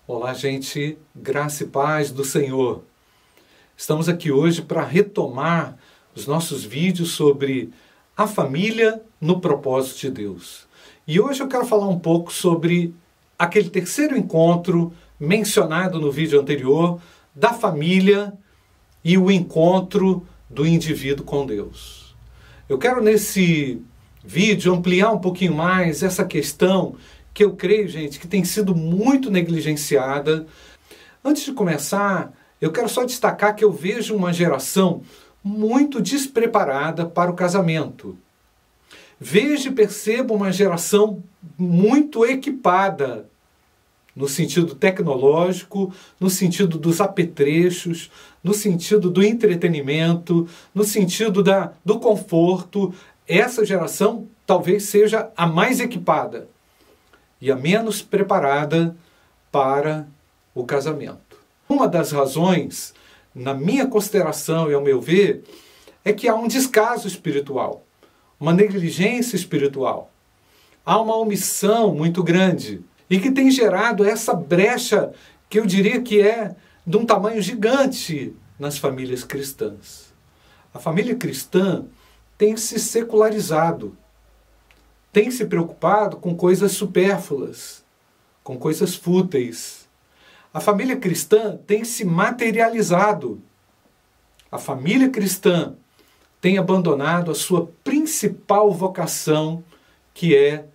Olá, gente, graça e paz do Senhor. Estamos aqui hoje para retomar os nossos vídeos sobre a família no propósito de Deus. E hoje eu quero falar um pouco sobre aquele terceiro encontro mencionado no vídeo anterior, da família e o encontro do indivíduo com Deus. Eu quero nesse vídeo ampliar um pouquinho mais essa questão que eu creio, gente, que tem sido muito negligenciada. Antes de começar, eu quero só destacar que eu vejo uma geração muito despreparada para o casamento. Vejo e percebo uma geração muito equipada, no sentido tecnológico, no sentido dos apetrechos, no sentido do entretenimento, no sentido do conforto. Essa geração talvez seja a mais equipada e a menos preparada para o casamento. Uma das razões, na minha consideração e ao meu ver, é que há um descaso espiritual, uma negligência espiritual. Há uma omissão muito grande e que tem gerado essa brecha que eu diria que é de um tamanho gigante nas famílias cristãs. A família cristã tem se secularizado, tem se preocupado com coisas supérfluas, com coisas fúteis. A família cristã tem se materializado. A família cristã tem abandonado a sua principal vocação, que é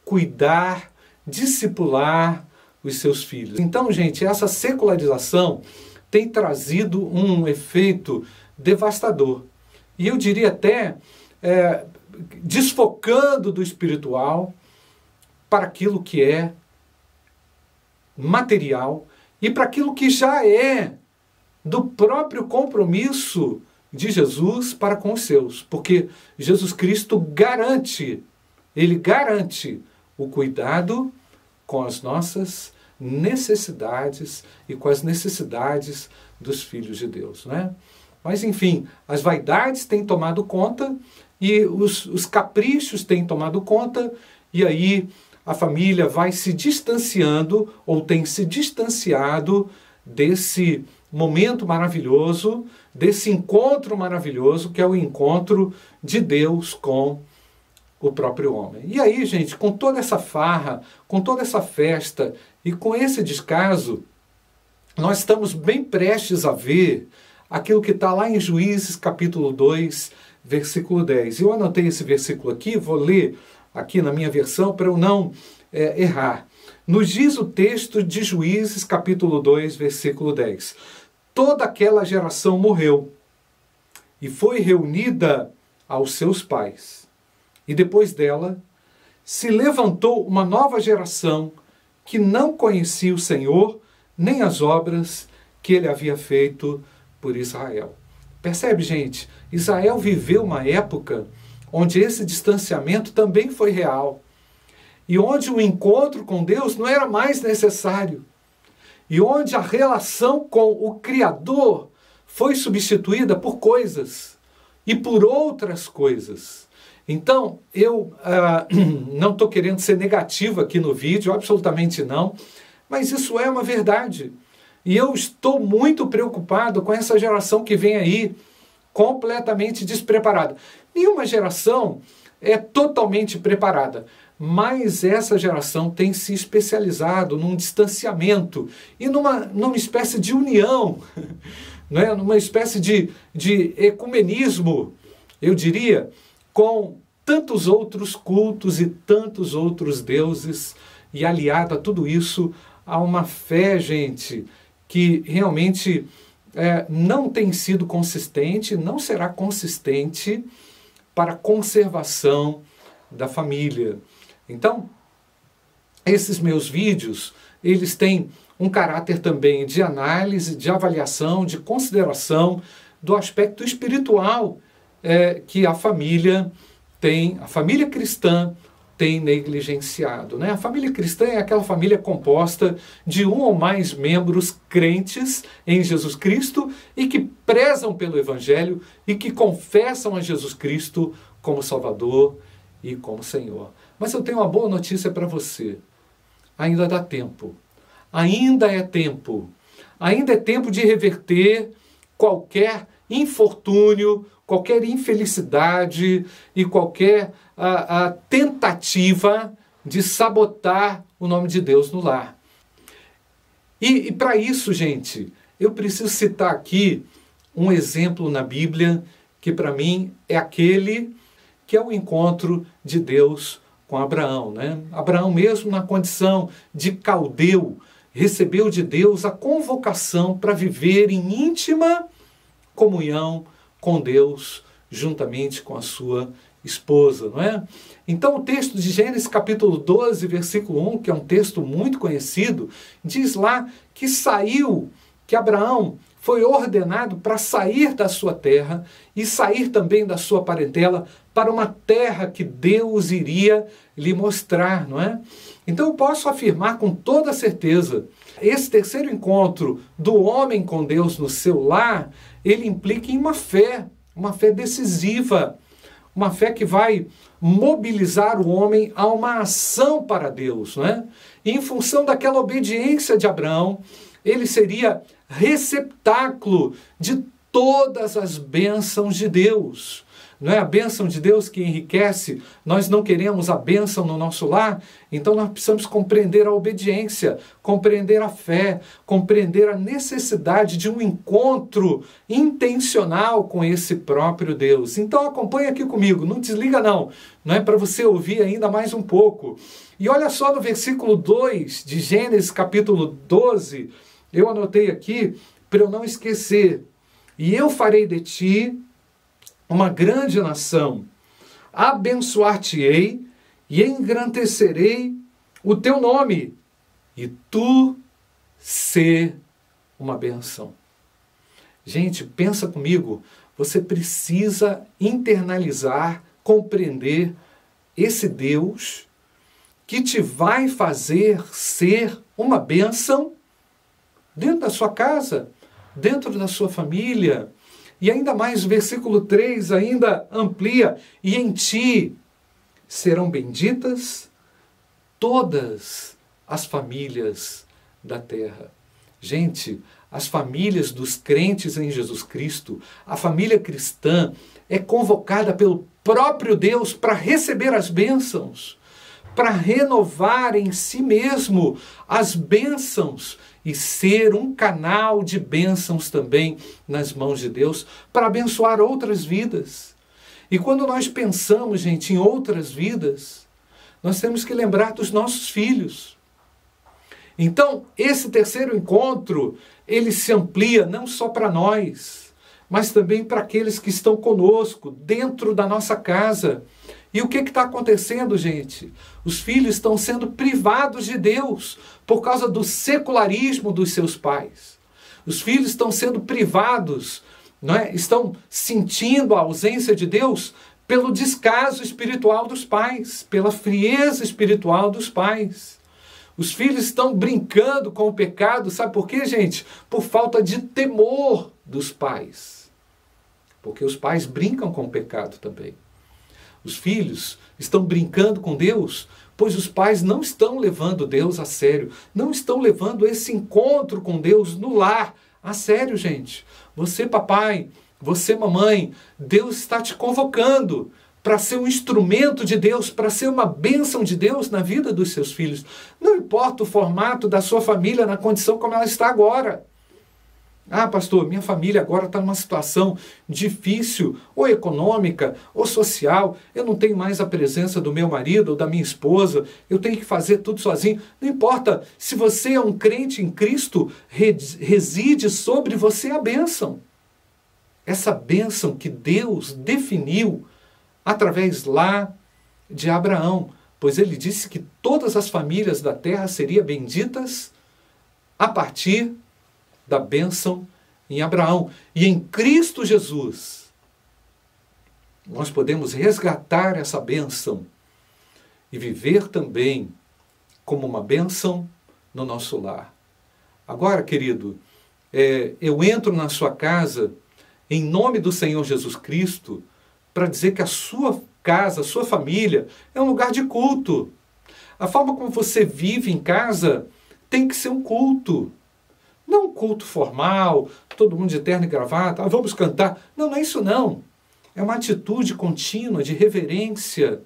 cuidar, discipular os seus filhos. Então, gente, essa secularização tem trazido um efeito devastador. E eu diria até desfocando do espiritual para aquilo que é material e para aquilo que já é do próprio compromisso de Jesus para com os seus. Porque Jesus Cristo garante, ele garante o cuidado com as nossas necessidades e com as necessidades dos filhos de Deus, né? Mas enfim, as vaidades têm tomado conta e os caprichos têm tomado conta, e aí a família vai se distanciando, ou tem se distanciado desse momento maravilhoso, desse encontro maravilhoso, que é o encontro de Deus com o próprio homem. E aí, gente, com toda essa farra, com toda essa festa e com esse descaso, nós estamos bem prestes a ver aquilo que está lá em Juízes capítulo 2, versículo 10. Eu anotei esse versículo aqui, vou ler aqui na minha versão para eu não errar. Nos diz o texto de Juízes capítulo 2, versículo 10. Toda aquela geração morreu e foi reunida aos seus pais. E depois dela se levantou uma nova geração que não conhecia o Senhor, nem as obras que ele havia feito por Israel. Percebe, gente? Israel viveu uma época onde esse distanciamento também foi real. E onde o encontro com Deus não era mais necessário. E onde a relação com o Criador foi substituída por coisas e por outras coisas. Então, eu não estou querendo ser negativo aqui no vídeo, absolutamente não, mas isso é uma verdade. E eu estou muito preocupado com essa geração que vem aí, completamente despreparada. Nenhuma geração é totalmente preparada, mas essa geração tem se especializado num distanciamento e numa espécie de união, né? Numa espécie de ecumenismo, eu diria, com tantos outros cultos e tantos outros deuses, e aliado a tudo isso, há uma fé, gente, que realmente não tem sido consistente, não será consistente para a conservação da família. Então, esses meus vídeos, eles têm um caráter também de análise, de avaliação, de consideração do aspecto espiritual que a família tem, a família cristã tem negligenciado, né? A família cristã é aquela família composta de um ou mais membros crentes em Jesus Cristo e que prezam pelo Evangelho e que confessam a Jesus Cristo como Salvador e como Senhor. Mas eu tenho uma boa notícia para você. Ainda dá tempo. ainda é tempo. Ainda é tempo de reverter qualquer infortúnio, qualquer infelicidade e qualquer tentativa de sabotar o nome de Deus no lar. E para isso, gente, eu preciso citar aqui um exemplo na Bíblia que para mim é aquele que é o encontro de Deus com Abraão, né? Abraão, mesmo na condição de caldeu, recebeu de Deus a convocação para viver em íntima comunhão com Deus, juntamente com a sua esposa, não é? Então o texto de Gênesis capítulo 12, versículo 1, que é um texto muito conhecido, diz lá que Abraão foi ordenado para sair da sua terra e sair também da sua parentela para uma terra que Deus iria lhe mostrar, não é? Então eu posso afirmar com toda certeza, esse terceiro encontro do homem com Deus no seu lar, ele implica em uma fé decisiva, uma fé que vai mobilizar o homem a uma ação para Deus, não é? E em função daquela obediência de Abraão, ele seria receptáculo de todas as bênçãos de Deus. Não é a bênção de Deus que enriquece, nós não queremos a bênção no nosso lar, então nós precisamos compreender a obediência, compreender a fé, compreender a necessidade de um encontro intencional com esse próprio Deus. Então acompanha aqui comigo, não desliga não é para você ouvir ainda mais um pouco. E olha só no versículo 2 de Gênesis capítulo 12, eu anotei aqui para eu não esquecer. E eu farei de ti uma grande nação, abençoar-te-ei e engrandecerei o teu nome, e tu ser uma benção. Gente, pensa comigo, você precisa internalizar, compreender esse Deus que te vai fazer ser uma bênção dentro da sua casa, dentro da sua família. E ainda mais o versículo 3 ainda amplia, e em ti serão benditas todas as famílias da terra. Gente, as famílias dos crentes em Jesus Cristo, a família cristã é convocada pelo próprio Deus para receber as bênçãos, para renovar em si mesmo as bênçãos e ser um canal de bênçãos também nas mãos de Deus para abençoar outras vidas. E quando nós pensamos, gente, em outras vidas, nós temos que lembrar dos nossos filhos. Então, esse terceiro encontro, ele se amplia não só para nós, mas também para aqueles que estão conosco, dentro da nossa casa. E o que está acontecendo, gente? Os filhos estão sendo privados de Deus por causa do secularismo dos seus pais. Os filhos estão sendo privados, não é? Estão sentindo a ausência de Deus pelo descaso espiritual dos pais, pela frieza espiritual dos pais. Os filhos estão brincando com o pecado, sabe por quê, gente? Por falta de temor dos pais. Porque os pais brincam com o pecado também. Os filhos estão brincando com Deus, pois os pais não estão levando Deus a sério, não estão levando esse encontro com Deus no lar a sério, gente. Você, papai, você, mamãe, Deus está te convocando para ser um instrumento de Deus, para ser uma bênção de Deus na vida dos seus filhos. Não importa o formato da sua família na condição como ela está agora. Ah, pastor, minha família agora está numa situação difícil, ou econômica, ou social. Eu não tenho mais a presença do meu marido ou da minha esposa. Eu tenho que fazer tudo sozinho. Não importa, se você é um crente em Cristo, reside sobre você a bênção. Essa bênção que Deus definiu através lá de Abraão. Pois ele disse que todas as famílias da terra seriam benditas a partir da bênção em Abraão. E em Cristo Jesus, nós podemos resgatar essa bênção e viver também como uma bênção no nosso lar. Agora, querido, eu entro na sua casa em nome do Senhor Jesus Cristo para dizer que a sua casa, a sua família é um lugar de culto. A forma como você vive em casa tem que ser um culto. Não um culto formal, todo mundo de terno e gravata, vamos cantar. Não, não é isso não. É uma atitude contínua de reverência,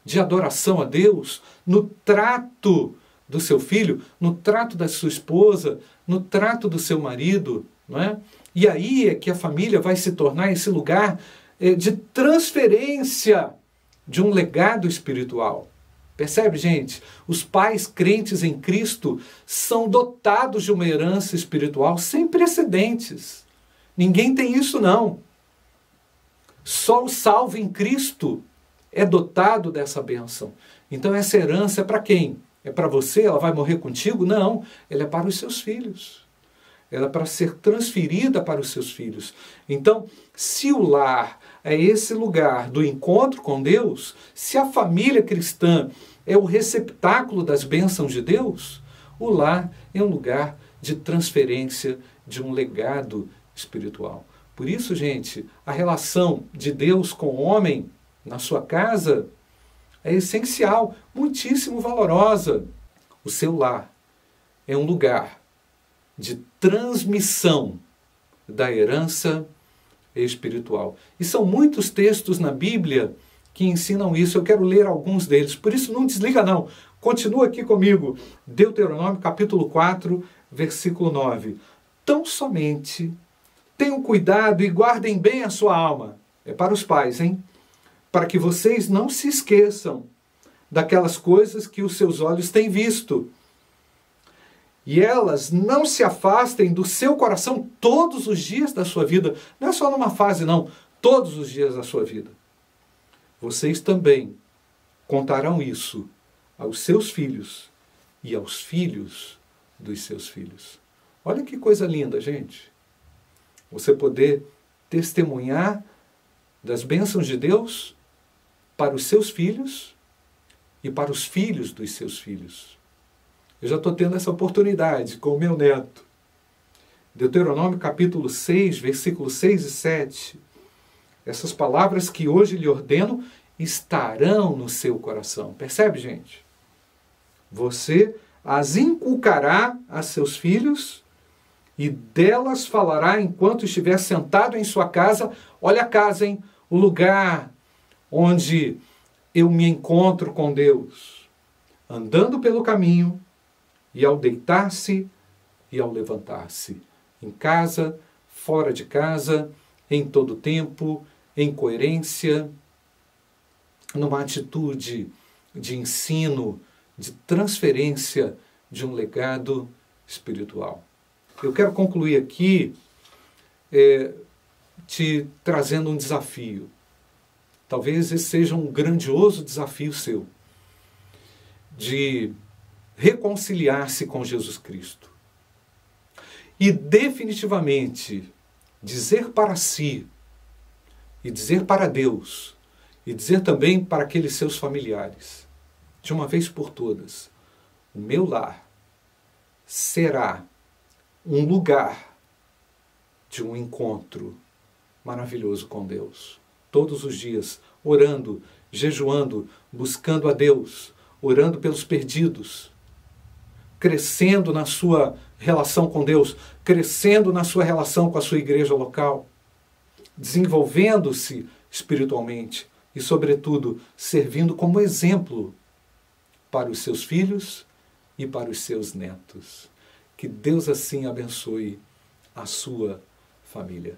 de adoração a Deus, no trato do seu filho, no trato da sua esposa, no trato do seu marido, não é? E aí é que a família vai se tornar esse lugar de transferência de um legado espiritual. Percebe, gente? Os pais crentes em Cristo são dotados de uma herança espiritual sem precedentes. Ninguém tem isso, não. Só o salvo em Cristo é dotado dessa bênção. Então essa herança é para quem? É para você? Ela vai morrer contigo? Não, ela é para os seus filhos. Ela é para ser transferida para os seus filhos. Então, se o lar é esse lugar do encontro com Deus, se a família cristã é o receptáculo das bênçãos de Deus, o lar é um lugar de transferência de um legado espiritual. Por isso, gente, a relação de Deus com o homem na sua casa é essencial, muitíssimo valorosa. O seu lar é um lugar de transmissão da herança espiritual. E são muitos textos na Bíblia que ensinam isso. Eu quero ler alguns deles. Por isso, não desliga não. Continua aqui comigo. Deuteronômio, capítulo 4, versículo 9. Tão somente tenham cuidado e guardem bem a sua alma. É para os pais, hein? Para que vocês não se esqueçam daquelas coisas que os seus olhos têm visto. E elas não se afastem do seu coração todos os dias da sua vida. Não é só numa fase, não. Todos os dias da sua vida. Vocês também contarão isso aos seus filhos e aos filhos dos seus filhos. Olha que coisa linda, gente. Você poder testemunhar das bênçãos de Deus para os seus filhos e para os filhos dos seus filhos. Eu já estou tendo essa oportunidade com o meu neto. Deuteronômio capítulo 6, versículos 6 e 7. Essas palavras que hoje lhe ordeno estarão no seu coração. Percebe, gente? Você as inculcará a seus filhos e delas falará enquanto estiver sentado em sua casa. Olha a casa, hein? O lugar onde eu me encontro com Deus. Andando pelo caminho e ao deitar-se e ao levantar-se. Em casa, fora de casa, em todo tempo, em coerência, numa atitude de ensino, de transferência de um legado espiritual. Eu quero concluir aqui te trazendo um desafio. Talvez esse seja um grandioso desafio seu, de reconciliar-se com Jesus Cristo. E definitivamente dizer para si, e dizer para Deus, e dizer também para aqueles seus familiares, de uma vez por todas, o meu lar será um lugar de um encontro maravilhoso com Deus. Todos os dias, orando, jejuando, buscando a Deus, orando pelos perdidos, crescendo na sua relação com Deus, crescendo na sua relação com a sua igreja local, desenvolvendo-se espiritualmente e, sobretudo, servindo como exemplo para os seus filhos e para os seus netos. Que Deus assim abençoe a sua família.